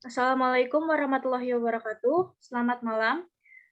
Assalamualaikum warahmatullahi wabarakatuh. Selamat malam.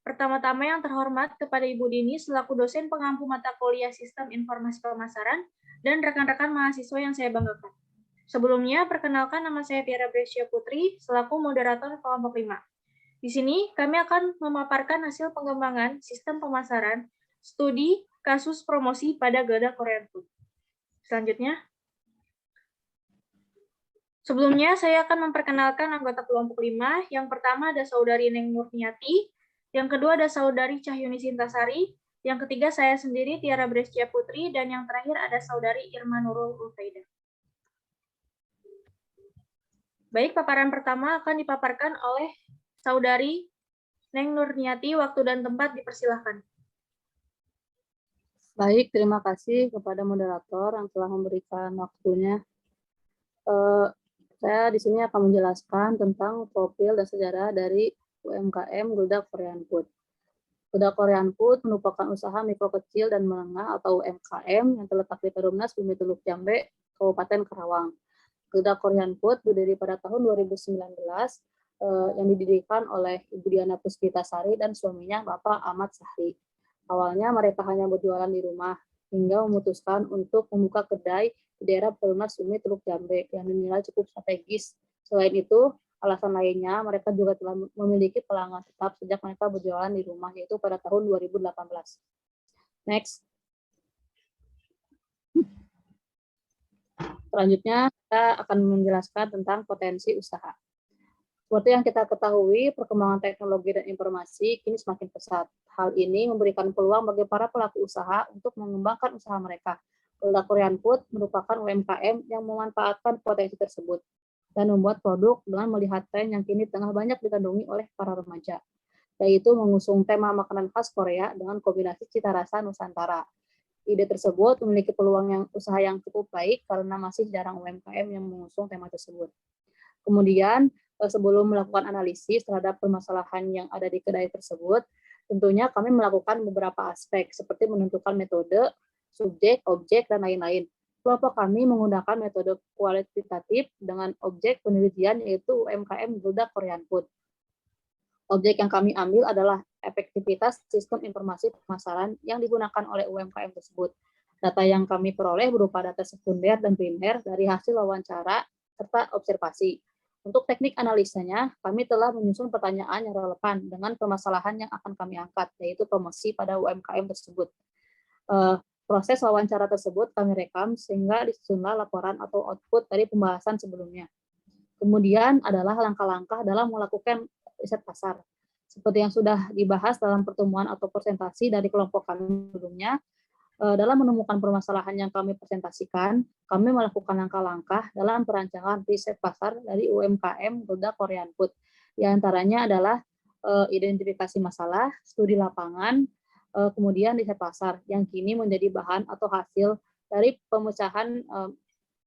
Pertama-tama yang terhormat kepada Ibu Dini selaku dosen pengampu mata kuliah Sistem Informasi Pemasaran dan rekan-rekan mahasiswa yang saya banggakan. Sebelumnya, perkenalkan nama saya Tiara Brescia Putri selaku moderator kelompok 5. Di sini, kami akan memaparkan hasil pengembangan sistem pemasaran studi kasus promosi pada Gada Korean Food. Selanjutnya, sebelumnya, saya akan memperkenalkan anggota kelompok 5. Yang pertama ada Saudari Neng Nurniati, yang kedua ada Saudari Cahyuni Sintasari, yang ketiga saya sendiri Tiara Brescia Putri, dan yang terakhir ada Saudari Irma Nurul Ulfaida. Baik, paparan pertama akan dipaparkan oleh Saudari Neng Nurniati. Waktu dan tempat dipersilahkan. Baik, terima kasih kepada moderator yang telah memberikan waktunya. Saya di sini akan menjelaskan tentang profil dan sejarah dari UMKM Gulda Korean Food. Gulda Korean Food merupakan usaha mikro kecil dan menengah atau UMKM yang terletak di Perumnas Bumi Teluk Jambe, Kabupaten Karawang. Gulda Korean Food berdiri pada tahun 2019 yang didirikan oleh Ibu Diana Puspitasari dan suaminya Bapak Ahmad Sahri. Awalnya mereka hanya berjualan di rumah, hingga memutuskan untuk membuka kedai di daerah Perumnas Bumi Teluk Jambe yang dinilai cukup strategis. Selain itu, alasan lainnya mereka juga telah memiliki pelanggan tetap sejak mereka berjualan di rumah, yaitu pada tahun 2018. Next. Selanjutnya, kita akan menjelaskan tentang potensi usaha. Seperti yang kita ketahui, perkembangan teknologi dan informasi kini semakin pesat. Hal ini memberikan peluang bagi para pelaku usaha untuk mengembangkan usaha mereka. Gulda Korean Food merupakan UMKM yang memanfaatkan potensi tersebut dan membuat produk dengan melihat tren yang kini tengah banyak digandrungi oleh para remaja, yaitu mengusung tema makanan khas Korea dengan kombinasi cita rasa Nusantara. Ide tersebut memiliki peluang usaha yang cukup baik karena masih jarang UMKM yang mengusung tema tersebut. Kemudian, sebelum melakukan analisis terhadap permasalahan yang ada di kedai tersebut, tentunya kami melakukan beberapa aspek seperti menentukan metode, subjek, objek, dan lain-lain. Kelompok kami menggunakan metode kualitatif dengan objek penelitian yaitu UMKM Gulda Korean Food. Objek yang kami ambil adalah efektivitas sistem informasi pemasaran yang digunakan oleh UMKM tersebut. Data yang kami peroleh berupa data sekunder dan primer dari hasil wawancara serta observasi. Untuk teknik analisanya, kami telah menyusun pertanyaan yang relevan dengan permasalahan yang akan kami angkat, yaitu promosi pada UMKM tersebut. Proses wawancara tersebut kami rekam sehingga disusunlah laporan atau output dari pembahasan sebelumnya. Kemudian adalah langkah-langkah dalam melakukan riset pasar. Seperti yang sudah dibahas dalam pertemuan atau presentasi dari kelompok kami sebelumnya, dalam menemukan permasalahan yang kami presentasikan, kami melakukan langkah-langkah dalam perancangan riset pasar dari UMKM Gulda Korean Food. Di antaranya adalah identifikasi masalah, studi lapangan, kemudian riset pasar yang kini menjadi bahan atau hasil dari pemecahan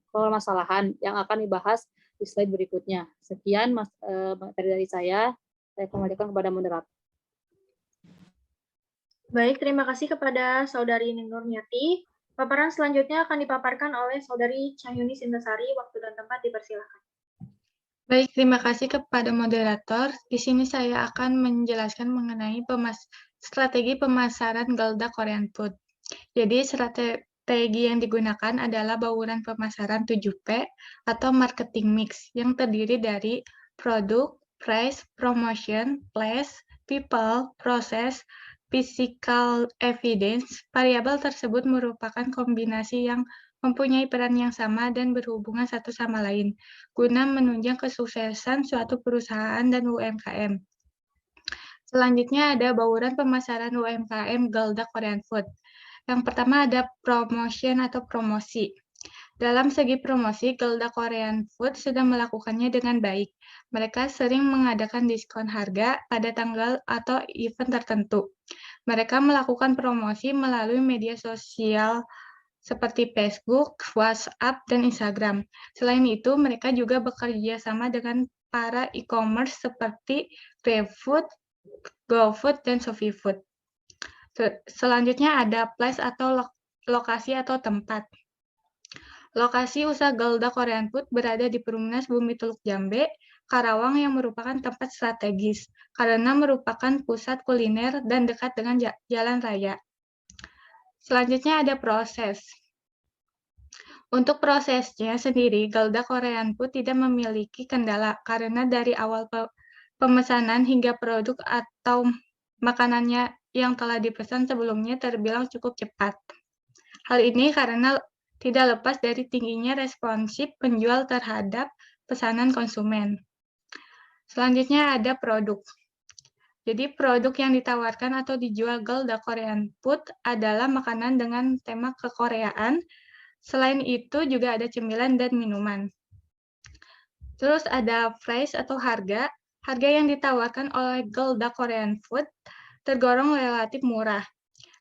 permasalahan yang akan dibahas di slide berikutnya. Sekian materi dari saya kembalikan kepada moderator. Baik, terima kasih kepada Saudari Neng Nurniati. Paparan selanjutnya akan dipaparkan oleh Saudari Cahyuni Sintasari. Waktu dan tempat dipersilakan. Baik, terima kasih kepada moderator. Di sini saya akan menjelaskan mengenai strategi pemasaran Gulda Korean Food. Jadi, strategi yang digunakan adalah bauran pemasaran 7P atau marketing mix yang terdiri dari produk, price, promotion, place, people, process, physical evidence. Variabel tersebut merupakan kombinasi yang mempunyai peran yang sama dan berhubungan satu sama lain, guna menunjang kesuksesan suatu perusahaan dan UMKM. Selanjutnya ada bauran pemasaran UMKM Gulda Korean Food. Yang pertama ada promotion atau promosi. Dalam segi promosi, Gulda Korean Food sudah melakukannya dengan baik. Mereka sering mengadakan diskon harga pada tanggal atau event tertentu. Mereka melakukan promosi melalui media sosial seperti Facebook, WhatsApp, dan Instagram. Selain itu, mereka juga bekerja sama dengan para e-commerce seperti GrabFood, GoFood, dan ShopeeFood. Selanjutnya ada place atau lokasi atau tempat. Lokasi usaha Gulda Korean Food berada di Perumnas Bumi Teluk Jambe, Karawang yang merupakan tempat strategis karena merupakan pusat kuliner dan dekat dengan jalan raya. Selanjutnya ada proses. Untuk prosesnya sendiri, Galda Korean Food tidak memiliki kendala karena dari awal pemesanan hingga produk atau makanannya yang telah dipesan sebelumnya terbilang cukup cepat. Hal ini karena tidak lepas dari tingginya responsif penjual terhadap pesanan konsumen. Selanjutnya ada produk. Jadi produk yang ditawarkan atau dijual Galda Korean Food adalah makanan dengan tema kekoreaan. Selain itu juga ada cemilan dan minuman. Terus ada price atau harga. Harga yang ditawarkan oleh Galda Korean Food tergolong relatif murah.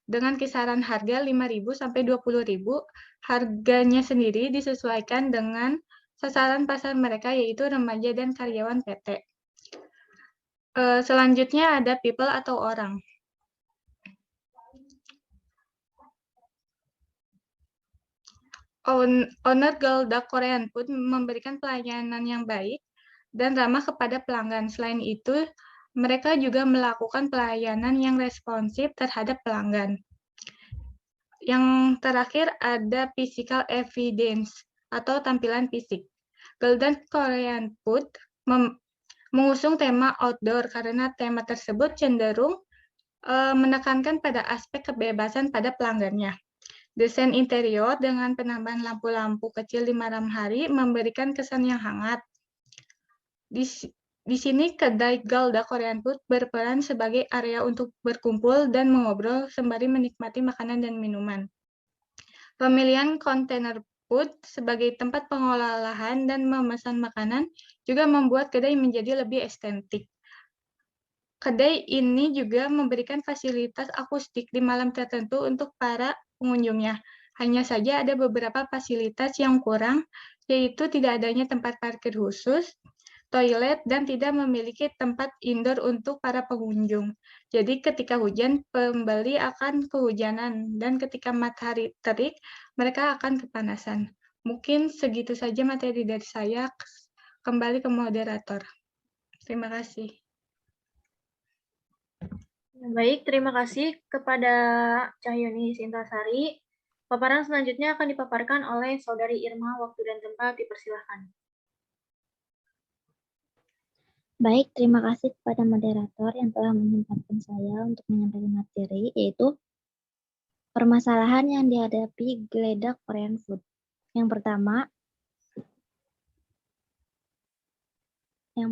Dengan kisaran harga 5.000 sampai 20.000, harganya sendiri disesuaikan dengan sasaran pasar mereka yaitu remaja dan karyawan PT. Selanjutnya ada people atau orang. Owner Galda Korean Food memberikan pelayanan yang baik dan ramah kepada pelanggan. Selain itu, mereka juga melakukan pelayanan yang responsif terhadap pelanggan. Yang terakhir ada physical evidence atau tampilan fisik. Galda Korean Food mengusung tema outdoor karena tema tersebut cenderung menekankan pada aspek kebebasan pada pelanggannya. Desain interior dengan penambahan lampu-lampu kecil di malam hari memberikan kesan yang hangat. Di sini kedai Galda Korean Food berperan sebagai area untuk berkumpul dan mengobrol sembari menikmati makanan dan minuman. Pemilihan kontainer food sebagai tempat pengolahan dan memesan makanan juga membuat kedai menjadi lebih estetik. Kedai ini juga memberikan fasilitas akustik di malam tertentu untuk para pengunjungnya. Hanya saja ada beberapa fasilitas yang kurang, yaitu tidak adanya tempat parkir khusus, toilet, dan tidak memiliki tempat indoor untuk para pengunjung. Jadi ketika hujan, pembeli akan kehujanan, dan ketika matahari terik, mereka akan kepanasan. Mungkin segitu saja materi dari saya. Kembali ke moderator. Terima kasih. Baik, terima kasih kepada Cahyuni Sintasari. Paparan selanjutnya akan dipaparkan oleh Saudari Irma. Waktu dan tempat dipersilahkan. Baik, terima kasih kepada moderator yang telah menyempatkan saya untuk menyampaikan materi, yaitu permasalahan yang dihadapi Galda Korean Food. Yang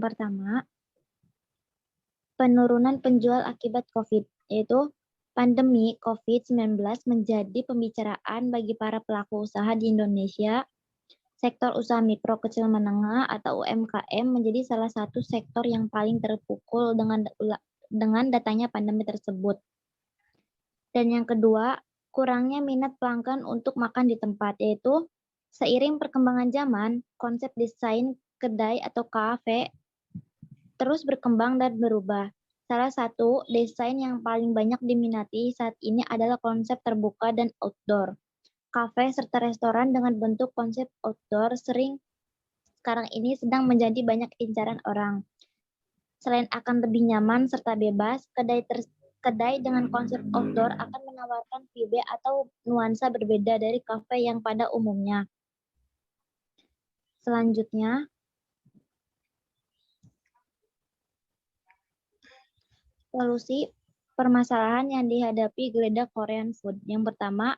pertama, penurunan penjual akibat COVID, yaitu pandemi COVID-19 menjadi pembicaraan bagi para pelaku usaha di Indonesia. Sektor usaha mikro kecil menengah atau UMKM menjadi salah satu sektor yang paling terpukul dengan datangnya pandemi tersebut. Dan yang kedua, kurangnya minat pelanggan untuk makan di tempat, yaitu seiring perkembangan zaman, konsep desain kedai atau kafe terus berkembang dan berubah. Salah satu desain yang paling banyak diminati saat ini adalah konsep terbuka dan outdoor. Kafe serta restoran dengan bentuk konsep outdoor sekarang ini sedang menjadi banyak incaran orang. Selain akan lebih nyaman serta bebas, kedai dengan konsep outdoor akan menawarkan vibe atau nuansa berbeda dari kafe yang pada umumnya. Selanjutnya, solusi permasalahan yang dihadapi Galda Korean Food. Yang pertama,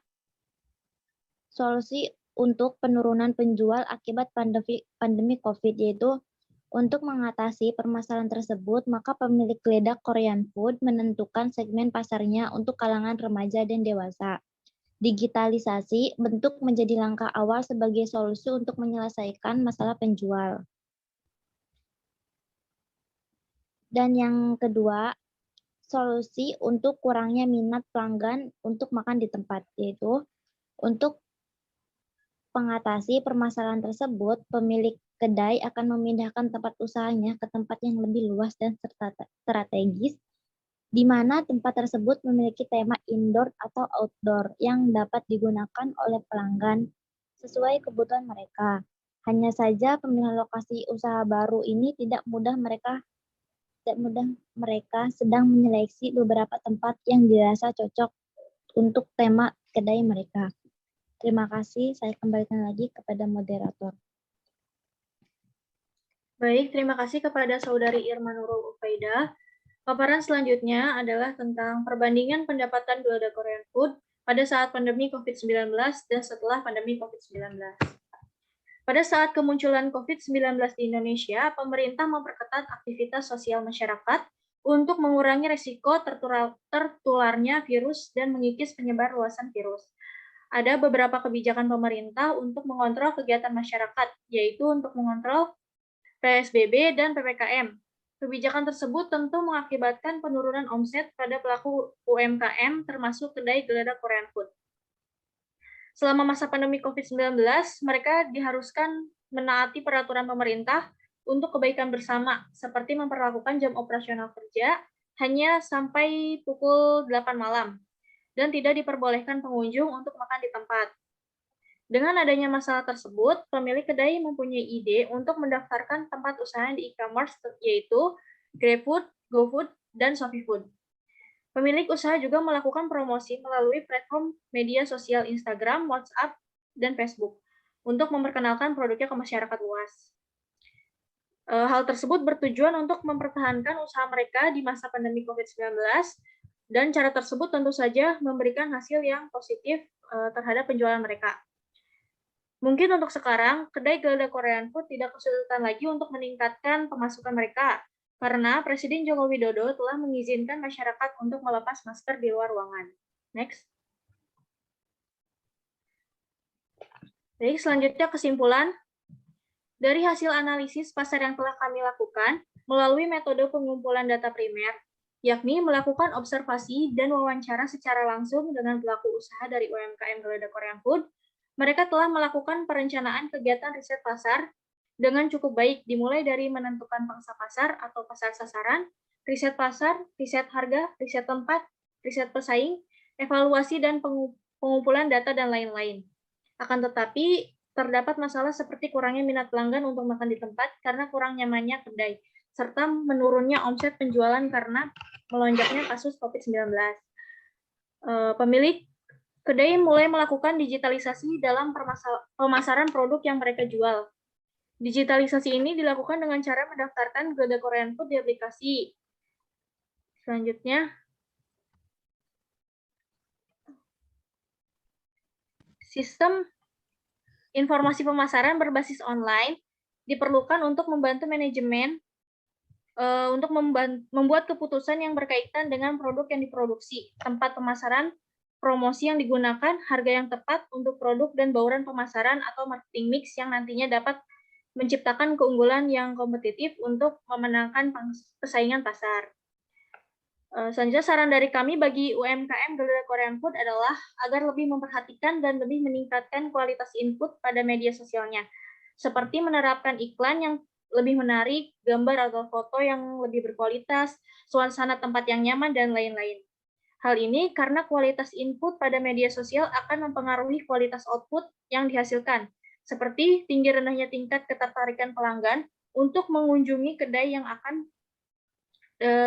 solusi untuk penurunan penjual akibat pandemi COVID, yaitu untuk mengatasi permasalahan tersebut, maka pemilik Galda Korean Food menentukan segmen pasarnya untuk kalangan remaja dan dewasa. Digitalisasi bentuk menjadi langkah awal sebagai solusi untuk menyelesaikan masalah penjual. Dan yang kedua, solusi untuk kurangnya minat pelanggan untuk makan di tempat, yaitu untuk mengatasi permasalahan tersebut, pemilik kedai akan memindahkan tempat usahanya ke tempat yang lebih luas dan strategis, di mana tempat tersebut memiliki tema indoor atau outdoor yang dapat digunakan oleh pelanggan sesuai kebutuhan mereka. Hanya saja pemilihan lokasi usaha baru ini tidak mudah mereka sedang menyeleksi beberapa tempat yang dirasa cocok untuk tema kedai mereka. Terima kasih, saya kembalikan lagi kepada moderator. Baik, terima kasih kepada Saudari Irma Nurul Ufaidah. Paparan selanjutnya adalah tentang perbandingan pendapatan Gilda Korean Food pada saat pandemi COVID-19 dan setelah pandemi COVID-19. Pada saat kemunculan COVID-19 di Indonesia, pemerintah memperketat aktivitas sosial masyarakat untuk mengurangi risiko tertularnya virus dan mengikis penyebar luasan virus. Ada beberapa kebijakan pemerintah untuk mengontrol kegiatan masyarakat, yaitu untuk mengontrol PSBB dan PPKM. Kebijakan tersebut tentu mengakibatkan penurunan omset pada pelaku UMKM termasuk kedai Gilda Korean Food. Selama masa pandemi COVID-19, mereka diharuskan menaati peraturan pemerintah untuk kebaikan bersama, seperti memperlakukan jam operasional kerja hanya sampai pukul 8 malam, dan tidak diperbolehkan pengunjung untuk makan di tempat. Dengan adanya masalah tersebut, pemilik kedai mempunyai ide untuk mendaftarkan tempat usaha di e-commerce, yaitu GrabFood, GoFood, dan ShopeeFood. Pemilik usaha juga melakukan promosi melalui platform media sosial Instagram, WhatsApp, dan Facebook untuk memperkenalkan produknya ke masyarakat luas. Hal tersebut bertujuan untuk mempertahankan usaha mereka di masa pandemi COVID-19, dan cara tersebut tentu saja memberikan hasil yang positif terhadap penjualan mereka. Mungkin untuk sekarang, kedai Gilda Korean Food tidak kesulitan lagi untuk meningkatkan pemasukan mereka, karena Presiden Joko Widodo telah mengizinkan masyarakat untuk melepas masker di luar ruangan. Next. Baik, selanjutnya kesimpulan. Dari hasil analisis pasar yang telah kami lakukan melalui metode pengumpulan data primer, yakni melakukan observasi dan wawancara secara langsung dengan pelaku usaha dari UMKM Gilda Korean Food, mereka telah melakukan perencanaan kegiatan riset pasar dengan cukup baik, dimulai dari menentukan pangsa pasar atau pasar sasaran, riset pasar, riset harga, riset tempat, riset pesaing, evaluasi dan pengumpulan data, dan lain-lain. Akan tetapi, terdapat masalah seperti kurangnya minat pelanggan untuk makan di tempat karena kurang nyamannya kedai, serta menurunnya omset penjualan karena melonjaknya kasus COVID-19. Pemilik kedai mulai melakukan digitalisasi dalam pemasaran produk yang mereka jual. Digitalisasi ini dilakukan dengan cara mendaftarkan Gilda Korean Food di aplikasi. Selanjutnya, sistem informasi pemasaran berbasis online diperlukan untuk membantu manajemen untuk membuat keputusan yang berkaitan dengan produk yang diproduksi, tempat pemasaran, promosi yang digunakan, harga yang tepat untuk produk, dan bauran pemasaran atau marketing mix yang nantinya dapat menciptakan keunggulan yang kompetitif untuk memenangkan persaingan pasar. Selanjutnya, saran dari kami bagi UMKM Gilda Korean Food adalah agar lebih memperhatikan dan lebih meningkatkan kualitas input pada media sosialnya, seperti menerapkan iklan yang lebih menarik, gambar atau foto yang lebih berkualitas, suasana tempat yang nyaman, dan lain-lain. Hal ini karena kualitas input pada media sosial akan mempengaruhi kualitas output yang dihasilkan, seperti tinggi rendahnya tingkat ketertarikan pelanggan untuk mengunjungi kedai yang akan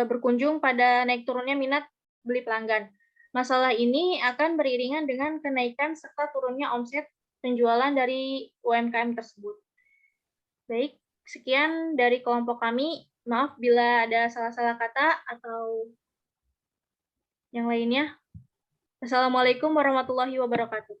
berkunjung pada naik turunnya minat beli pelanggan. Masalah ini akan beriringan dengan kenaikan serta turunnya omset penjualan dari UMKM tersebut. Baik, sekian dari kelompok kami. Maaf bila ada salah-salah kata atau yang lainnya. Assalamualaikum warahmatullahi wabarakatuh.